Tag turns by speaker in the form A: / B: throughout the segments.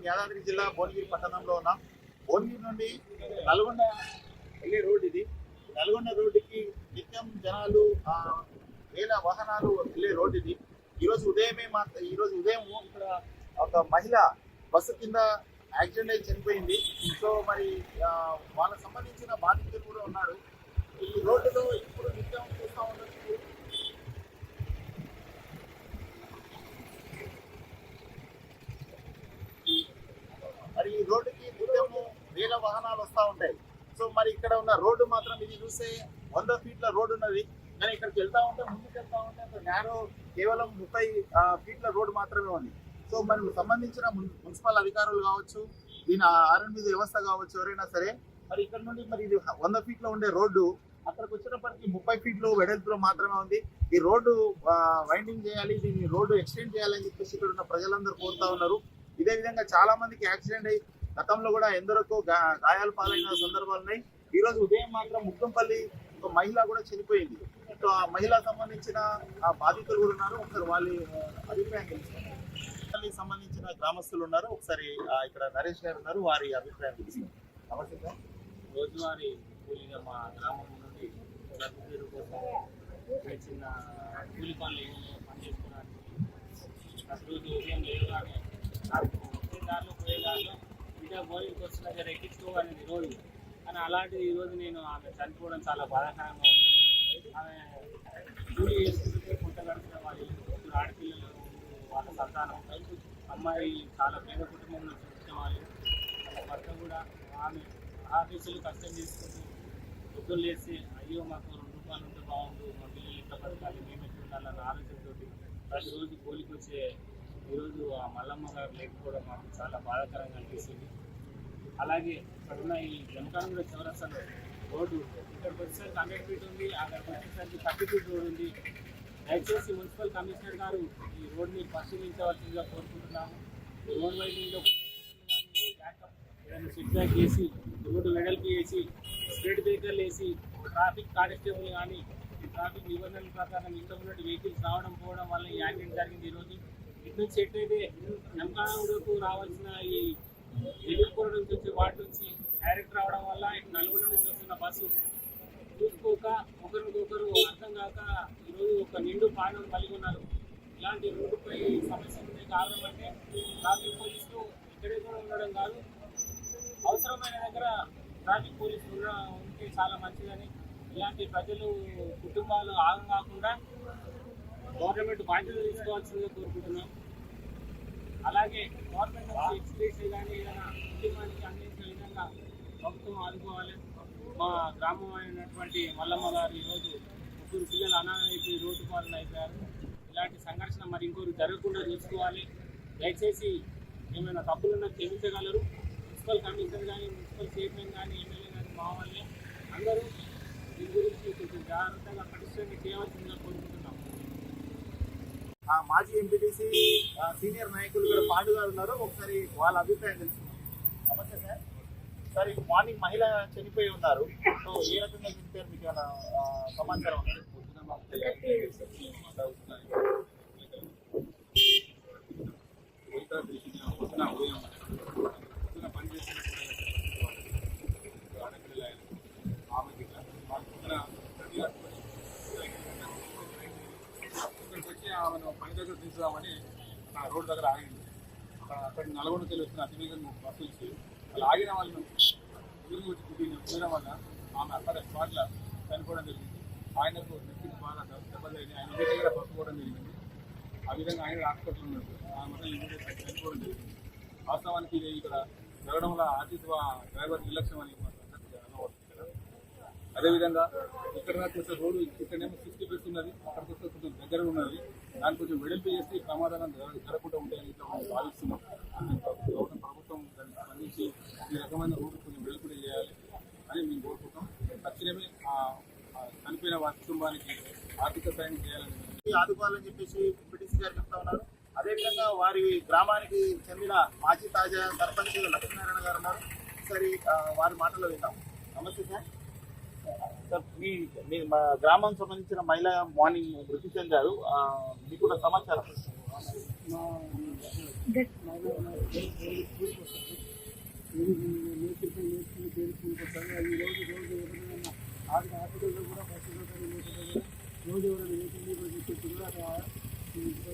A: యాదాద్రి జిల్లా భువనగిరి పట్టణంలో ఉన్నాం. భువనగిరి నుండి నల్గొండ వెళ్ళే రోడ్ ఇది. నల్గొండ రోడ్డుకి నిత్యం జనాలు వేల వాహనాలు వెళ్ళే రోడ్ ఇది. ఈరోజు ఉదయం ఇక్కడ ఒక మహిళ బస్సు కింద యాక్సిడెంట్ అయి చనిపోయింది. సో మరి వాళ్ళకి సంబంధించిన బాధితులు కూడా ఉన్నారు. ఈ రోడ్డులో ఇప్పుడు నిత్యం చూస్తూ ఉండొచ్చు. మరి ఈ రోడ్డుకి నిత్యము వేల వాహనాలు వస్తూ ఉంటాయి. సో మరి ఇక్కడ ఉన్న రోడ్డు మాత్రం ఇది చూస్తే 100 ఫీట్ల రోడ్డు ఉన్నది. కానీ ఇక్కడికి ముందుకు వెళ్తా ఉంటే నేరో కేవలం 30 ఫీట్ల రోడ్డు మాత్రమే ఉంది. సో మరి సంబంధించిన మున్సిపల్ అధికారులు కావచ్చు, దీని ఆర్ఎండ్బి వ్యవస్థ కావచ్చు, ఎవరైనా సరే మరి ఇక్కడ నుండి మరి ఇది 100 ఫీట్లో ఉండే రోడ్డు అక్కడికి వచ్చినప్పటికీ 30 ఫీట్లు వెడల్పులో మాత్రమే ఉంది. ఈ రోడ్డు వైండింగ్ చేయాలి, దీన్ని రోడ్డు ఎక్స్టెండ్ చేయాలని చెప్పేసి ఇక్కడ ఉన్న ప్రజలందరూ కోరుతా ఉన్నారు. ఇదే విధంగా చాలా మందికి యాక్సిడెంట్ అయ్యి గతంలో కూడా ఎందరికో గాయాలు పాలైన సందర్భాలు ఉన్నాయి. ఈ రోజు ఉదయం మాత్రం ముక్కంపల్లి ఒక మహిళ కూడా చనిపోయింది. సో ఆ మహిళ సంబంధించిన బాధితులు కూడా ఉన్నారు. ఒకసారి వాళ్ళ అభిప్రాయం తెలుసుకున్నారు. సంబంధించిన గ్రామస్తులు ఉన్నారు. ఒకసారి ఇక్కడ నరేష్ గారు ఉన్నారు, వారి అభిప్రాయం తెలుసుకున్నారు. నమస్తే సార్.
B: రోజువారీ కూలీగా మా గ్రామం నుండి పేరు కోసం చిన్న కూలి పనులు పనిచేసుకోవడానికి ప్రతిరోజు ఉదయం లేవగానే దారిలో పోయే దారిలో ఇంకా గోళీకి వచ్చిన దగ్గర ఎక్కించుకోవాలని రోజు కానీ అలాంటిది ఈరోజు నేను ఆమె చనిపోవడం చాలా బాధాకరంగా ఉంది. ఆమె కూలి చేసుకుంటే పుట్ట గడిచిన వాళ్ళు ఆడపిల్లలు వాళ్ళ సంతానం అమ్మాయి చాలా పేద కుటుంబం నుంచి వచ్చిన వాళ్ళు భర్త కూడా ఆమె ఆఫీసులు కష్టం చేసుకుంటూ పొద్దులు వేసి అయ్యో మాకు 2 రూపాయలు ఉంటే బాగుండు, మా పిల్లలు ఇట్లా బతకాలి, మేము ఎట్లా ఉండాలన్న ఆలోచనతో ప్రతిరోజు కూలికి వచ్చే ఈరోజు ఆ మల్లమ్మ గారు లేకపోవడం మాకు చాలా బాధాకరంగా అనిపిస్తుంది. అలాగే ఇక్కడున్న ఈ జమకానంలో చౌరస్తాలో రోడ్డు ఇక్కడికి వచ్చేసరికి 100 ఫీట్ ఉంది, అక్కడికి వచ్చేసరికి 30 ఫీట్ రోడ్ ఉంది. దయచేసి మున్సిపల్ కమిషనర్ గారు ఈ రోడ్ని పరిశీలించవలసిందిగా కోరుకుంటున్నాము. రోడ్ వైడింగ్లో సిట్ బ్యాక్ చేసి రోడ్డు వెడల్పు చేసి స్పీడ్ బ్రేకర్లు వేసి ట్రాఫిక్ కానిస్టేబుల్ కానీ ట్రాఫిక్ నిబంధనల ప్రకారం ఇంత ఉన్నట్టు వెహికల్స్ రావడం పోవడం వల్ల ఈ యాక్సిడెంట్ జరిగింది. ఈరోజు ఇటు నుంచి ఎట్లయితే నమ్మకాలకు రావాల్సిన ఈ ఎదుర్కొండ నుంచి వచ్చే వాటి నుంచి డైరెక్ట్ రావడం వల్ల ఇటు నల్గొండ నుంచి వస్తున్న బస్సు చూసుకోక ఒకరికొకరు అర్థం కాక ఈరోజు ఒక నిండు ప్రాణం కలిగి ఉన్నారు. ఇలాంటి రోడ్డుపై సమస్యలు ఉండే కారణం అంటే ట్రాఫిక్ పోలీసులు ఇక్కడే కూడా ఉండడం కాదు, అవసరమైన దగ్గర ట్రాఫిక్ పోలీసులు ఉంటే చాలా మంచిదని, ఇలాంటి ప్రజలు కుటుంబాలు ఆగం కాకుండా గవర్నమెంట్ బాధ్యత తీసుకోవాల్సిందిగా కోరుకుంటున్నాం. అలాగే గవర్నమెంట్ నుంచి ఎక్స్ప్రెస్ కానీ ఏదైనా కుటుంబానికి అందించే విధంగా ప్రభుత్వం ఆదుకోవాలి. మా గ్రామం అయినటువంటి మల్లమ్మ గారు ఈరోజు 3 పిల్లలు అనాథైపోయి రోడ్డు పాలన అయిపోయారు. ఇలాంటి సంఘర్షణ మరి ఇంకోరు జరగకుండా చూసుకోవాలి. దయచేసి ఏమైనా తప్పులున్నా క్షమించగలరు. మున్సిపల్ కమిషనర్ కానీ, మున్సిపల్ చైర్మన్ కానీ, ఎమ్మెల్యే కానీ, మా వాళ్ళే అందరూ దీని గురించి కొంచెం జాగ్రత్తగా పటిష్టంగా చేయవలసిందిగా కోరుకుంటున్నాం.
A: మాజీ ఎంపీటీసీ సీనియర్ నాయకులు కూడా పాండు గారు ఉన్నారు. ఒకసారి వాళ్ళ అభిప్రాయం తెలుసుకున్నాం. నమస్తే సార్. సార్ ఈ మార్నింగ్ మహిళ చనిపోయి ఉన్నారు. సో ఏ రకంగా చనిపోయారు మీకు ఏమైనా సమాచారం ఉంది?
C: ఆమెను పని దగ్గర తీసుకురామని రోడ్డు దగ్గర ఆగింది. అక్కడ నల్గొండ తెలిసిన అతివేగంగా బస్సు వచ్చి వాళ్ళు ఆగిన వాళ్ళను ఎదురు వచ్చి కుదిరడం వల్ల ఆమె అక్కడ స్పాట్లో చనిపోవడం జరిగింది. ఆయనకు నెత్తికి బాగా దెబ్బలు అయింది. ఆయన ఇంటి దగ్గర పట్టుకోవడం జరిగింది. ఆ విధంగా ఆయన హాస్పిటల్ ఉన్నట్టు ఆ మొత్తం ఇంటి చనిపోవడం జరిగింది. వాస్తవానికి ఇది ఇక్కడ జరగడం వల్ల ఆర్టీసీ డ్రైవర్ నిర్లక్ష్యం అని అదేవిధంగా ఇక్కడ కొంచెం రోడ్డు ఇక్కడనేమో 60 ఫీట్స్ ఉన్నది, అక్కడికి వస్తే కొంచెం దగ్గర ఉన్నది. దాన్ని కొంచెం వెడల్పు చేసి ప్రమాదాలను జరగకుండా ఉంటాయని భావిస్తున్నాం. ప్రభుత్వం దాన్ని స్పందించి ఈ రకమైన రోడ్డు కొంచెం వెడల్పు చేయాలి అని మేము కోరుకుంటాం. తక్షణమే చనిపోయిన వారి కుటుంబానికి ఆర్థిక సాయం చేయాలని
A: ఆదుకోవాలని చెప్పేసి ఎంపీటీసీ గారు చెప్తా ఉన్నారు. అదేవిధంగా వారి గ్రామానికి చెందిన మాజీ తాజా సర్పంచ్ లక్ష్మీనారాయణ గారు ఉన్నారు. సరే వారి మాటల్లో విందాం. నమస్తే సార్. సార్ మీ గ్రామానికి సంబంధించిన మహిళ మార్నింగ్ మృతి చెందారు, మీకున్న సమాచారం?
C: మా స్కూల్కి వస్తారు నేర్చుకుని తెలుసుకుంటారు. ఈ రోజు ఎవరైనా హాస్పిటల్లో కూడా బస్సులో కానీ లేకపోతే రోజు ఎవరైనా నేర్చుకుని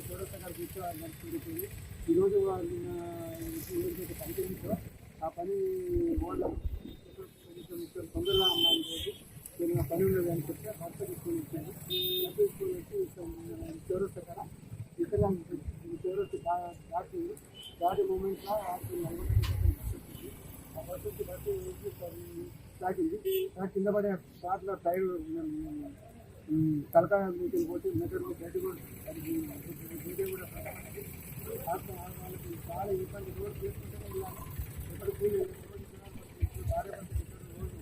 C: చౌరస్తా కూర్చోవాలి నడుచుకుంటుంది. ఈరోజు ఏదైతే పని చేయించో ఆ పని కొంచెం తొందరగా అమ్మాయి రోజు ఏదైనా పని ఉండదు అని చెప్తే భర్త తీసుకొని వచ్చాను. భర్త తీసుకొని వచ్చి చౌరస్తా కదా ఇక్కడ చౌరస్తా దాటింది. దాటి మూమెంట్లో ఆ బస్సు దాటింది. కింద పడే స్పాట్లో టైర్ తలకాయ వెళ్ళిపోతే మెదడు గడ్డి కూడా కూడా వాళ్ళకి చాలా ఇబ్బంది. రోజు చేసుకుంటూనే వెళ్ళాలి. ఎప్పుడు కూలి భార్య భర్త రోజు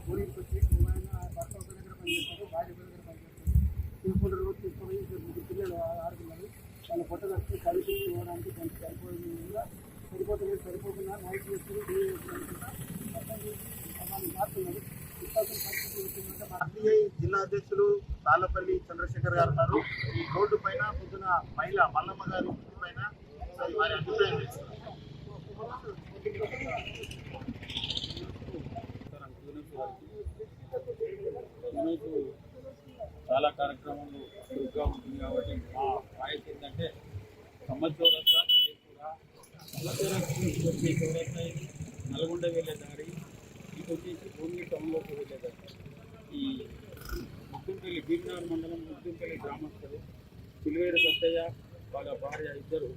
C: కూలికి వచ్చి భర్త ఒక దగ్గర పనిచేస్తారు, భార్య ఒక దగ్గర పనిచేస్తారు. తీసుకుంటే రోజు తీసుకొని ముగ్గురు పిల్లలు ఆడుతున్నారు. వాళ్ళ పొట్ట వచ్చి కలిపి ఇవ్వడానికి కొంచెం సరిపోయింది కూడా సరిపోకుండా నైట్ చేస్తారు, డే మారుతున్నారు.
A: ఆర్టీఐ జిల్లా అధ్యక్షులు తాళ్ళపల్లి చంద్రశేఖర్ గారు ఉన్నారు. ఈ రోడ్డు పైన పొద్దున మహిళ మల్లమ్మ గారి ఇంటి పైన వారి అభిప్రాయం తెలుసుకున్నారు.
C: చాలా కార్యక్రమాలు చురుగ్గా ఉంటుంది కాబట్టి మా వాయిస్ ఏంటంటే చౌరస్తా చౌరస్తా నల్గొండ వెళ్ళే దారి, ఇది వచ్చేసి భూమి టౌన్లోకి వెళ్ళే దారి. ఈ ముద్దుంపల్లి బీర్నగర్ మండలం ముద్దుంపల్లి గ్రామస్తులు పిలివేరు సత్తయ్య వాళ్ళ భార్య ఇద్దరు